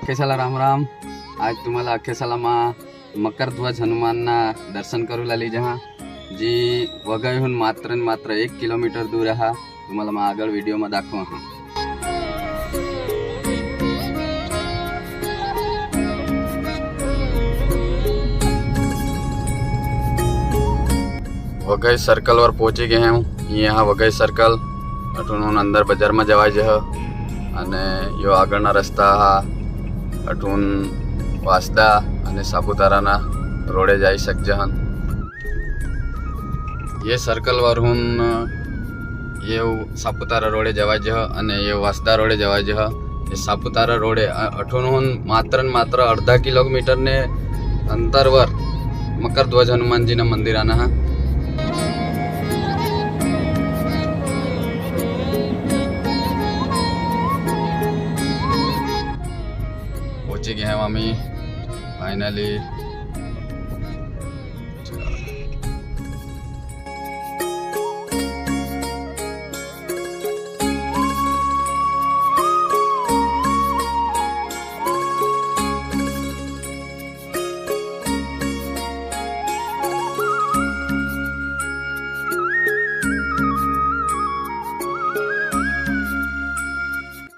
अखेसाला राम राम। आज तुम्हाला अखेसालाમાં મકરધ્વજ હનુમાનના દર્શન કરું લાલી જहाँ जी વઘઈહુન માત્ર ને માત્ર 1 કિલોમીટર દૂર रहा। तुम्हाला मैं આગળ વિડીયોમાં દાખવા હા। वघई सर्कल वर पहुंची गए हैं। यहाँ वघई सर्कल अठून अंदर बजार में जवाय जह अने यो आगळना रस्ता हा अठून वासदा अने सापुताराना रोडे जाई सकजहन। ये सर्कल वरून ये सापुतारा रोडे जवाय जह अने ये वासदा रोडे जवाय जह। ये सापुतारा रोडे अठून मात्र ने मात्र अर्धा किलोमीटर ने अंतरवर मकरध्वज हनुमानजी ना मंदिराना हा। पहुंची गए हैं आम्ही फायनली।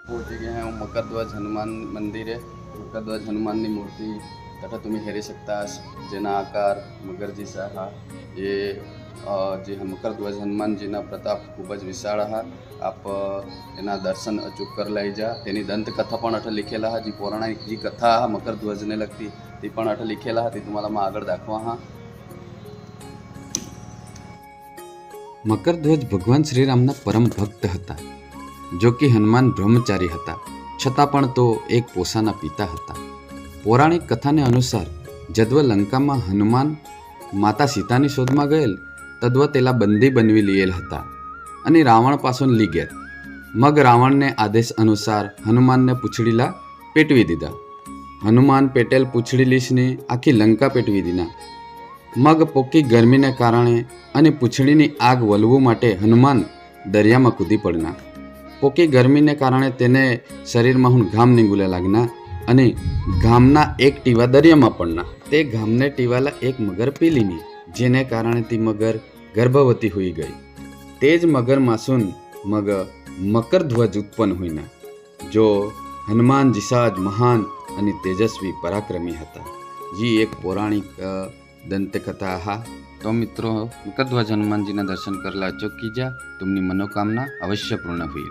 पहुंची गए हैं मकरध्वज हनुमान मंदिर है। मकरध्वज हनुमान की मूर्ति तथा तुम्हें हेरी सकता जेना आकार मगरजी सा हा। ये जे मकरध्वज हनुमान जी ना प्रताप खूब ज विशाल हा। आप एना दर्शन अचूक कर लाई जा। तेनी दंतकथा पण अठ लिखेला हा। जी पौराणिक जी कथा हा मकरध्वज ने लगती ती पण अठ लिखेला हा। ती तुम्हाला मैं आगळ दाखवा हा। मकरध्वज भगवान श्रीरामना परम भक्त हता, जो कि हनुमान ब्रह्मचारी हता, छतां पण तो एक पोसाना पिता हता। पौराणिक कथाने अनुसार जद्व लंकामां हनुमान माता सीतानी शोधमां गयेल तद्व तेला बंदी बनवी लियेल हता अने रावणपासून ली गेल। मग रावणने आदेश अनुसार हनुमानने पूछडीला पेटवी दीधा। हनुमान पेटेल पूछडीलीशने आखी लंका पेटवी दीधा। मग पोकी गरमीने कारणे अने पूछडीनी आग वलवू माटे हनुमान दरियामां कूदी पड़ना। पोकी गरमीने कारणे तेने शरीरमां हुन घाम निंगुले लागना अने घामना एक टीवा दरियामां पड़ना। ते घामने टीवाला एक मगर पी लीनी, जेने कारणे ती मगर गर्भवती हुई गई। तेज मगर मासून मग मकरध्वज उत्पन्न हुईना, जो हनुमान जिसाज महान अने तेजस्वी पराक्रमी हता। जी एक पौराणिक दंतकथा हा। तो मित्रों मकरध्वज हनुमान जी ना दर्शन करला अचूक कीजा। तुमनी मनोकामना अवश्य पूर्ण हुई।